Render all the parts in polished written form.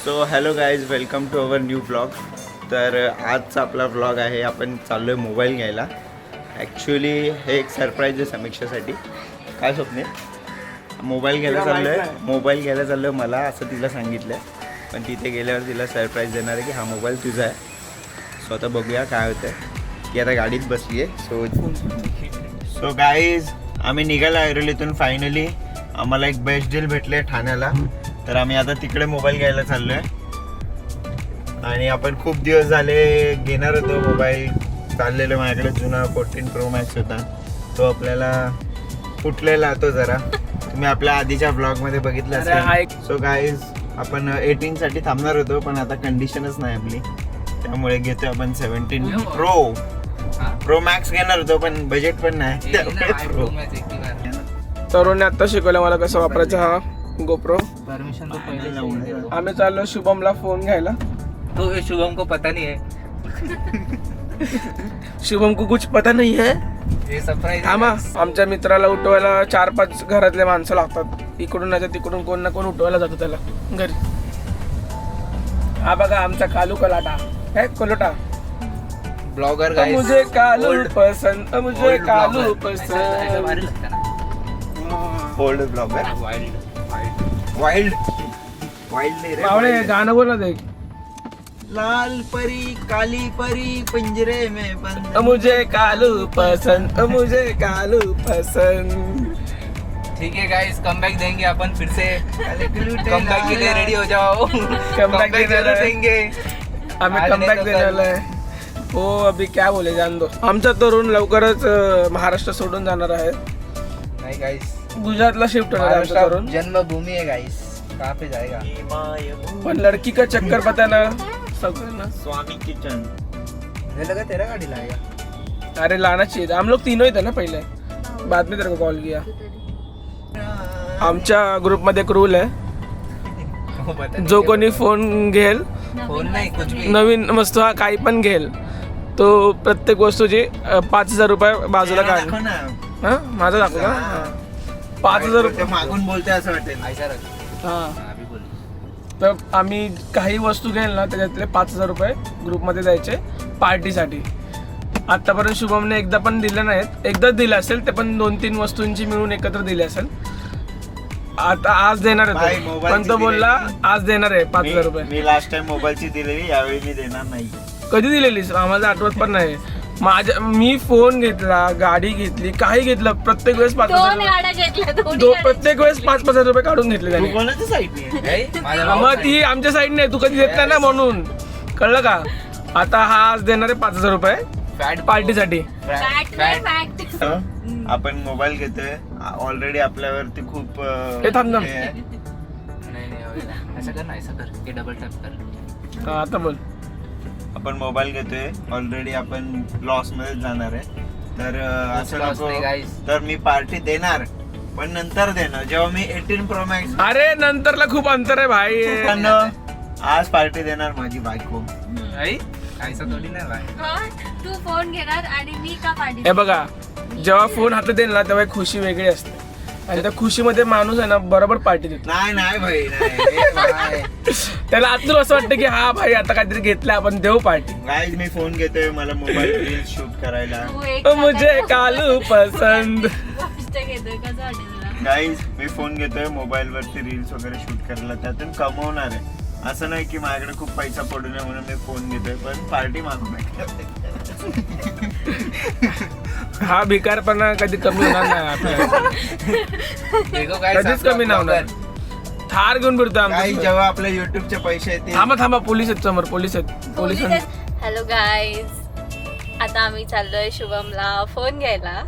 So hello guys, welcome to our new blog. तर आजचा आपला व्लॉग आहे. आपण चाललो आहे मोबाईल घ्यायला. ॲक्च्युली हे एक सरप्राईज आहे समीक्षासाठी. काय स्वप्ने? मोबाईल घ्यायला चाललो आहे. मोबाईल घ्यायला चाललो आहे मला असं तिला सांगितलं आहे. पण तिथे गेल्यावर तिला सरप्राईज देणार आहे की हा मोबाईल तुझा आहे. सो आता बघूया काय होतं. ती आता गाडीत बसली आहे. सो गाईज, आम्ही निघालो ऐरोलीतून फायनली. आम्हाला एक बेस्ट डील भेटले ठाण्याला. तर आम्ही आता तिकडे मोबाईल घ्यायला चाललो आहे. आणि आपण खूप दिवस झाले घेणार होतो मोबाईल. चाललेलो माझ्याकडे जुना 14 Pro Max होता. तो आपल्याला फुटलेला तो जरा. तुम्ही आपल्या आधीच्या ब्लॉगमध्ये बघितलं असेल. सो गाईज, आपण 18 साठी थांबणार होतो पण आता कंडिशनच नाही आपली. त्यामुळे घेतो आपण 17 Pro Max घेणार होतो पण बजेट पण नाही. तरुणने आता शिकवलं मला कसं वापरायचं हा गोप्रो. परमिशन तो पहले लाऊंगा. आम्ही चाललो शुभमला फोन घ्यायला. तो शुभम को पता नहीं है. शुभम को कुछ पता नहीं है. ये सरप्राइज. थांबा, आमच्या मित्राला उठवायला 4-5 घरातले माणसं लागतात. इकडून नाही तिकडून कोण ना कोण उठवायला जातो त्याला घरी. हा बघा आमचा कालू कलाटा है. कोलोटा ब्लॉगर गाइस. मुझे कालू पसंद, मुझे कालू पसंद. Old blogger. वाइल्ड नाही रे. मावळे गाणं बोल ना ते. लाल परी काली परी पिंजरे में बंद. मुझे कालू पसंद, मुझे कालू पसंद. ठीक है गाइस, कमबैक देंगे अपन फिर से. कमबैक के लिए रेडी हो जाओ. कमबैक जरूर देंगे. आम्ही कमबॅक देणार आहे. हो, अभी क्या बोले जान दो. आमचा तरुण लवकरच महाराष्ट्र सोडून जाणार आहे. नहीं गाइस, गुजरातला शिफ्ट होणार आहे आमचा तरुण. जन्मभूमि है गाइस. कहाँ पे जाएगा? पण लड़की का चक्कर पता है ना सगळ्यांना. स्वामी किचन. मुझे लगा तेरा गाड़ी लाएगा. अरे लाना चाहिए. हम लोग तीनों ही थे ना पहले. बाद में तेरे को कॉल किया. आमच्या ग्रुप मध्ये एक रूल आहे. जो कोणी फोन घेल, फोन नहीं कुछ भी नवीन वस्तू हा काही पण घेल, तो प्रत्येक वस्तूची 5,000 रुपये बाजूला काढ. दाखव ना. हा, माझा दाखवू का? 5,000 रुपये मागून बोलते असं वाटेल. ऐसा रख. हा. अभी बोल. तर आम्ही काही वस्तू घेईल ना त्याच्यातले 5,000 रुपये ग्रुपमध्ये द्यायचे पार्टीसाठी. आतापर्यंत शुभमने एकदा पण दिले नाहीत. एकदाच दिले असेल, ते पण 2-3 वस्तूंची मिळून एकत्र दिले असेल. आता आज देणार भाई, आहे तो. मोबाईलची पण तो बोलला आज देणार आहे 5,000 रुपये. मी लास्ट टाइम मोबाईलची दिलेली, यावेळी मी देणार नाही. कधी दिलेलीस आम्हाला आठवत पण नाही. मी फोन घेतला, गाडी घेतली, काही घेतलं, प्रत्येक वेळेस 5,000 रुपये. प्रत्येक वेळेस 5,000 रुपये काढून घेतले त्याने. कोणाच्या साईडने? मग ती आमच्या साईडने तू कधी देत नाही ना म्हणून. कळलं का? आता हा आज देणार आहे 5,000 रुपये पार्टीसाठी. आपण मोबाईल घेतोय. ऑलरेडी आपल्यावरती खूप हे थांब थांब. हे आहे. नहीं होगा. ऐसा कर ना, ऐसा कर. ये डबल टैप कर. हा, आता बोल. आपण मोबाईल घेतोय. ऑलरेडी आपण लॉस मध्ये जाणार आहे. तर असं loss नको. नाही guys. तर मी पार्टी देणार पण नंतर देणार, जेव्हा मी 18 Pro Max. अरे नंतरला खूप अंतर आहे भाई. पण आज पार्टी देणार माझी बायको. ऐसा थोड़ी ना भाई. तू फोन घेणार आणि मी का पाठी. हे बघा, जेव्हा फोन हातात देईल ना तेव्हा एक खुशी वेगळी असते. आणि त्या खुशीमध्ये माणूस आहे ना बरोबर पार्टी देतो. नाही भाई, नाही. त्याला आतून असं वाटतं की हा भाई आता काहीतरी घेतलं, आपण देऊ पार्टी. गाईज, मी फोन घेतोय. मला मोबाईल रील शूट करायला. मुझे कालू पसंद. गोष्ट घेतोय कसं वाटेल तुला. गाईज, मी फोन घेतोय मोबाईल वरती रील्स वगैरे शूट करायला. त्यातून कमवणार आहे. असं नाही की माझ्याकडे खूप पैसा पडू नये म्हणून मी फोन घेतोय, पण पार्टी मागू नये. हा भिकारपणा कधी कमी होणार नाही आपल्याला. देखो गाइस, कधीच कमी नाही होणार. थार घेऊन फिरतो गाईज, आमच्या. जेव्हा आपल्या युट्यूबचे पैसे येतील. थांबा, पोलीस आहेत समोर. पोलीस आहेत. हॅलो गाईज, आता आम्ही चाललोय शुभमला फोन घ्यायला.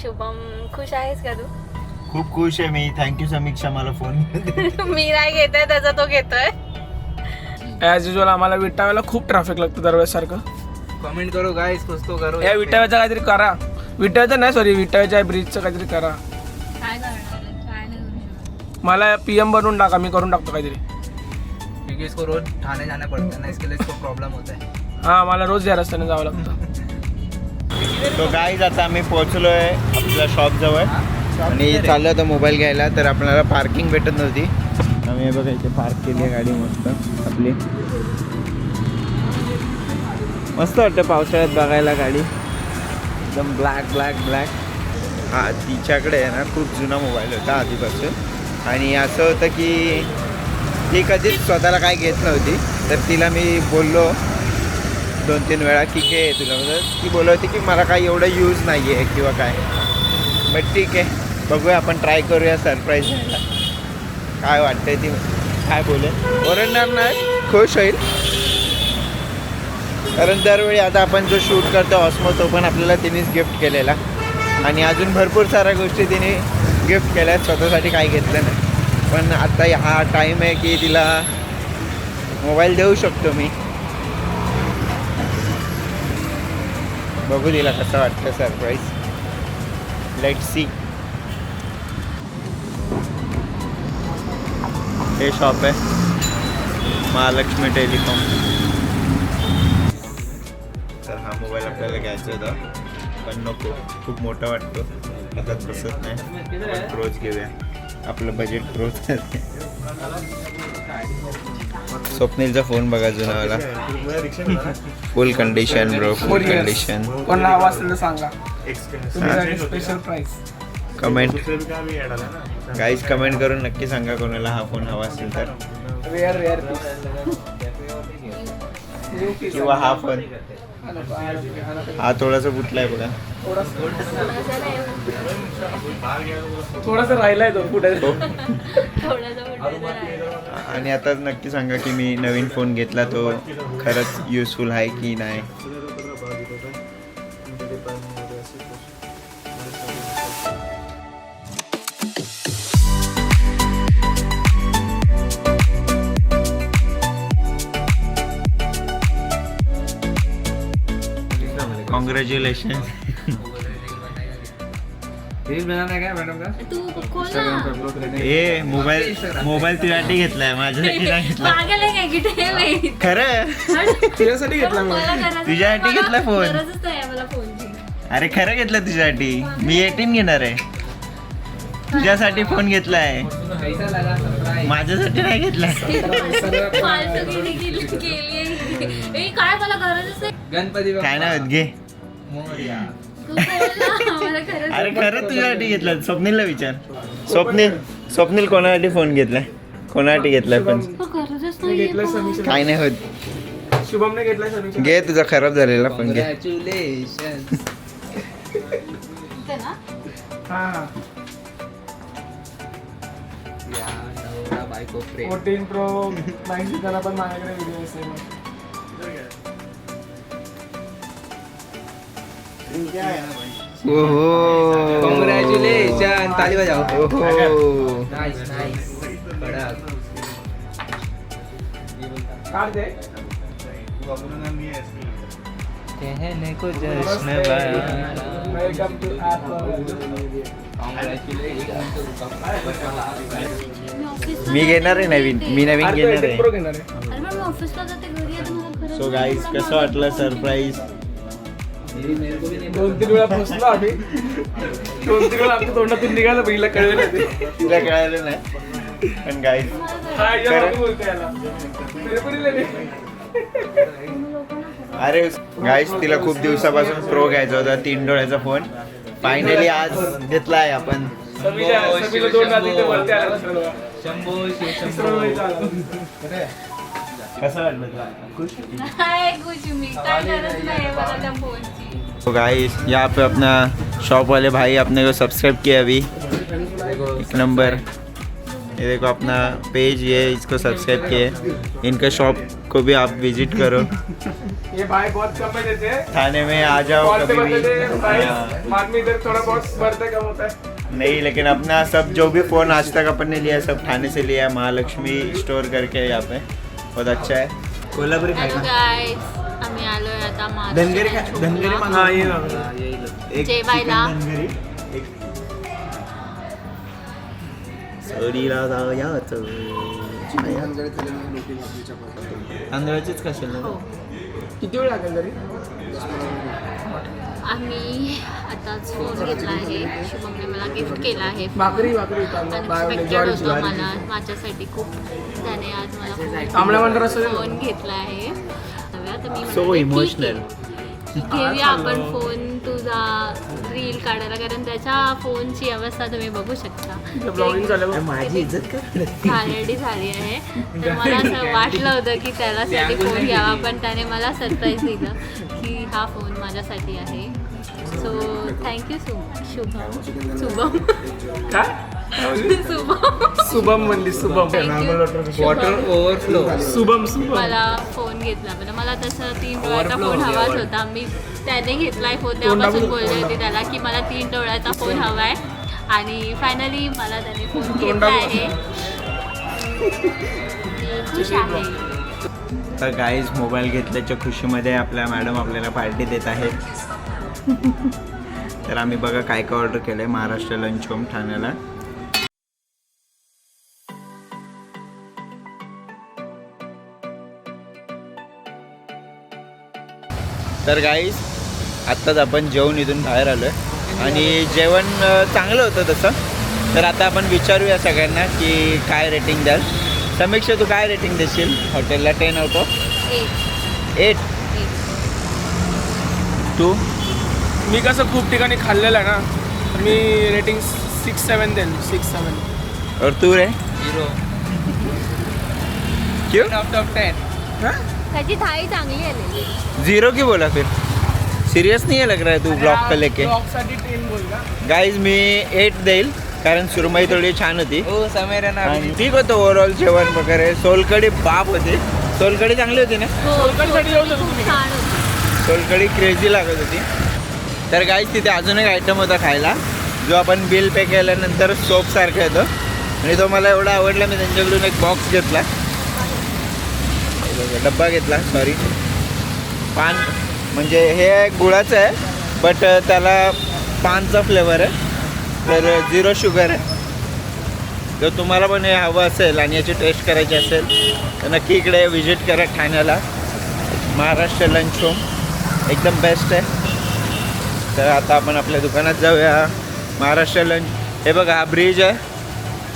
शुभम, खुश आहेस का तू? खूप खुश आहे मी. थँक्यू समीक्षा मला फोन. मी नाही घेतोय, त्याचा तो घेतोय. ॲज युजल आम्हाला विटाव्याला खूप ट्रॅफिक लागतं दरवेळेस सारखं. कमेंट करो गाइस, कुछ तो करो. या विटाव्याचं काहीतरी करा. विटाव्याचं नाही, सॉरी, विटाव्याच्या ब्रिजचं काहीतरी करा. काय करणार आहे? काय नाही करू शकत. मला PM बनवून टाका, मी करून टाकतो काहीतरी. क्योंकि इसको रोज ठाणे जाना पड़ता है ना, इसके लिए इसको प्रॉब्लम होता है. हा, मला रोज या रस्त्याने जावं लागतं. तो गाईज, आता आम्ही पोहोचलोय आपल्या शॉप जवळ आणि चाललो होतो मोबाईल घ्यायला. तर आपल्याला पार्किंग भेटत नव्हती. आम्ही हे बघा इथे पार्क केली आहे गाडी मस्त आपली. मस्त वाटतं पावसाळ्यात बघायला गाडी एकदम ब्लॅक ब्लॅक ब्लॅक. हा तिच्याकडे आहे ना खूप जुना मोबाईल होता आधीपासून आणि असं होतं की ती कधीच स्वतःला काय घेत नव्हती. तर तिला मी बोललो 2-3 वेळा की घे तुला. ती बोलत होती की मला काय एवढं यूज नाही आहे किंवा काय. बट ठीक आहे बघूया आपण ट्राय करूया सरप्राईज द्यायला. काय वाटतंय ती काय बोलेल ओरडणार नाही खुश होईल. कारण दरवेळी आता आपण जो शूट करतो ऑस्मो तो पण आपल्याला तिनेच गिफ्ट केलेला आणि अजून भरपूर साऱ्या गोष्टी तिने गिफ्ट केल्या. स्वतःसाठी काही घेतलं नाही पण आता हा टाईम आहे की तिला मोबाईल देऊ शकतो मी. बघू तिला कसं वाटतं सरप्राईज. Let's see. हे शॉप आहे महालक्ष्मी टेलिकॉम. तर हा मोबाईल आपल्याला घ्यायचा होता पण नको खूप मोठा वाटतो हातात बसत नाही. आपण प्रोच घेऊया आपलं बजेट प्रोच. स्वप्नीलचा फोन बघा जुनावाला full condition bro full condition. कोणाला हवा असेल तर सांगा special price. Comment guys comment करून नक्की सांगा कोणाला हा फोन हवा असेल तर. रेअर किंवा हा फोन हा थोडासा फुटलाय बघा. थोडासा राहिलाय तो कुठे. आणि आता नक्की सांगा की मी नवीन फोन घेतला तो खरंच युजफुल आहे की नाही. कॉंग्रॅच्युलेशन. तू खोल ना. ए मोबाईल तुझ्यासाठी घेतलाय माझ्यासाठी नाही घेतला. पागल आहे काय किती वेळ. खरं तिच्यासाठी घेतला तुझ्यासाठी घेतला फोन. गरजच नाही मला फोनची. अरे खरं घेतलं तुझ्यासाठी. मी 18 घेणार आहे. तुझ्यासाठी फोन घेतलाय माझ्यासाठी नाही घेतलाय. फालतूगिरी केली काय मला गरजच नाही. गणपती काय नाही होत घे. तू बोल ना, मला खरंच अरे खरं तुझ्यासाठी घेतलं. स्वप्नीलला विचार. स्वप्नील कोणासाठी फोन घेतलाय कोणासाठी घेतलाय पण गरजच नाही. काय नाही होत. शुभमने घेतलाय समीक्षा. घे तुझा खराब झालेला फोन घे. कॉंग्रॅच्युलेशन. हा बायको प्रेम. 14 Pro 9 जरा पण माझ्याकडे व्हिडिओ असेल. ओहो कॉंग्रॅच्युलेशन. ताली बजाव. ओहो नाईस नाईस. कडक. काढ दे. कहने को जश्न वेलकम टू मी घेणार आहे नवीन. मी नवीन घेणार आहे. प्रो घेणार आहे. अरे पण मी ऑफिसला जाते घरी येते मला खरंच. सो गाईज कसं वाटलं सरप्राईज. 2-3 वेळा फसलो आम्ही. 2-3 वेळा आमच्या तोंडातून निघालं पहिला कळलं नाही ते. तिला कळालं नाही पण गाईज हा या आम्ही बोलतो याला. मेरे को नहीं लेने. अरे गाईज तिला खूप दिवसापासून प्रो घ्यायचा होता 3 डोळ्याचा फोन. फायनली आज घेतलाय आपण. समीला 2 रात्री ते वरती आला सर्व. शंभो तिसरं वेळी झालं. कसं वाटलं तुला? खुश? नाही खुश मी. काय गरज नाही मला त्या फोनची. तो गाइस यहाँ पे अपना शॉप वाले भाई अपने को सब्सक्राइब किया अभी. एक नंबर. ये देखो अपना पेज ये इसको सब्सक्राइब किए. इनका शॉप को भी आप विजिट करो. ये भाई बहुत कम में देते हैं. थाने में आ जाओ कॉल पे कभी बता दे भाई. भी. बाद में इधर थोड़ा बहुत बढ़ता कम होता है. नहीं लेकिन अपना सब जो भी फ़ोन आज तक अपन ने लिया सब थाने से लिया है. महालक्ष्मी स्टोर करके यहाँ पे बहुत अच्छा है. कोल्हापुरी हॅलो गाईज आम्ही आलोय आता धनगरी धनगरी हा ये ना. एक जेवायला. चिकन धनगरी एक सोडीला जाऊया तो. तांदळाचीच कशाला हो किती वेळ लागेल तरी? आम्ही आताच फोन घेतला आहे. शुभमने मला गिफ्ट केला आहे भाकरी तांदूळ, अनएक्सपेक्टेड होतं मला माझ्यासाठी खूप. त्याने आज मला तांबड्या मंडळ असं फोन घेतला आहे. तर मी So म्हणाले, emotional. ठीक आहे, घेऊया आपण फोन तुझा रील काढायला, कारण त्याच्या फोनची अवस्था तुम्ही बघू शकता. ब्लॉगिंग झालं. माझी इज्जत कर. घाणेरडी झाली आहे. तर मला असं वाटलं होतं की त्यालासाठी फोन घ्यावा, पण त्याने मला सरप्राईज दिलं की हा फोन माझ्यासाठी आहे. So thank you Shubham. शुभम म्हणली शुभम. Water overflow. शुभम मला फोन घेतला. मला तसं 3 डोळ्याचा फोन हवाच होता. मी त्याने घेतलाय फोन, तेव्हापासून बोलले होते त्याला की मला 3 डोळ्याचा फोन हवा आहे, आणि फायनली मला त्याने फोन घेतला आहे. मी खुश आहे. तर गाईज मोबाईल घेतल्याच्या खुशीमध्ये आपल्या मॅडम आपल्याला पार्टी देत आहेत. तर आम्ही बघा काय काय ऑर्डर केलं आहे. महाराष्ट्र लंच होम ठाण्याला. तर गाईज आत्ताच आपण जेवण इथून बाहेर आलो आहे, आणि जेवण चांगलं होतं तसं. तर आता आपण विचारूया सगळ्यांना की काय रेटिंग द्याल. समीक्षा, तू काय रेटिंग देशील हॉटेलला? 10 आउट ऑफ 8. तू? मी कसं खूप ठिकाणी खाल्लेलं आहे ना, मी रेटिंग 6-7 देईन. 6-7. और तू रे? 0. क्यों? 10. त्याची थाळी चांगली आलेली. 0 क्यों बोला फिर? सीरियस नहीं है लग रहा है तू ब्लॉग का लेके? ब्लॉगसाठी 10 बोल का? गाईज मी 8 देईल, कारण सुरमई थोडी छान होती हो समीर ना. आणि ठीक होतं ओव्हरऑल जेवण वगैरे. सोलकढी बाप होती. सोलकढी चांगली होती ना? सोलकढीसाठी येऊ शकतो तुम्ही. छान होती. सोलकढी क्रेझी लागत होती. तर गाईज तिथे अजून एक आयटम होता खायला, जो आपण बिल पे केल्यानंतर सोपसारखं येतं, आणि तो मला एवढा आवडला. मी त्यांच्याकडून एक बॉक्स घेतला, डब्बा घेतला, सॉरी. पान म्हणजे हे गुळाचं आहे, बट त्याला पानचा फ्लेवर आहे, तर 0 शुगर आहे. जर तुम्हाला पण हे हवं असेल आणि याची टेस्ट करायची असेल तर नक्की इकडे व्हिजिट करा ठाण्याला. महाराष्ट्र लंच होम एकदम बेस्ट आहे. तर आता आपण आपल्या दुकानात जाऊया. महाराष्ट्र लंच. हे बघा, हा ब्रिज आहे.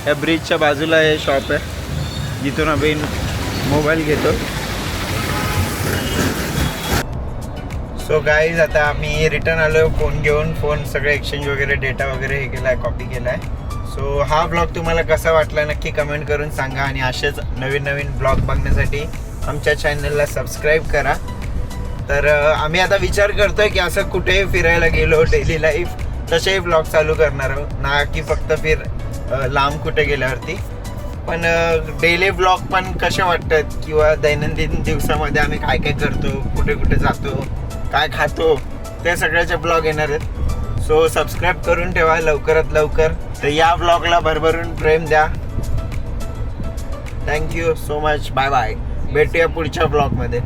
या ब्रिजच्या बाजूला हे शॉप आहे, जिथून आम्ही मोबाईल घेतो. सो गाईज आता आम्ही रिटर्न आलो फोन घेऊन. फोन सगळे एक्सचेंज वगैरे, डेटा वगैरे हे केला आहे, कॉपी केला आहे. सो हा ब्लॉग तुम्हाला कसा वाटला नक्की कमेंट करून सांगा, आणि असेच नवीन नवीन ब्लॉग बघण्यासाठी आमच्या चॅनलला सबस्क्राईब करा. तर आम्ही आता विचार करतोय की असं कुठे फिरायला गेलो, डेली लाईफ तसेही ब्लॉग चालू करणार आहोत, ना की फक्त लांब कुठे गेल्यावरती. पण डेली ब्लॉग पण कसे वाटतात, किंवा दैनंदिन दिवसामध्ये आम्ही काय काय करतो, कुठे कुठे जातो, काय खातो, ते सगळ्याचे ब्लॉग येणार आहेत. सो सबस्क्राईब करून ठेवा लवकरात लवकर. तर या ब्लॉगला भरभरून प्रेम द्या. Thank you so much. Bye bye. भेटूया पुढच्या ब्लॉगमध्ये.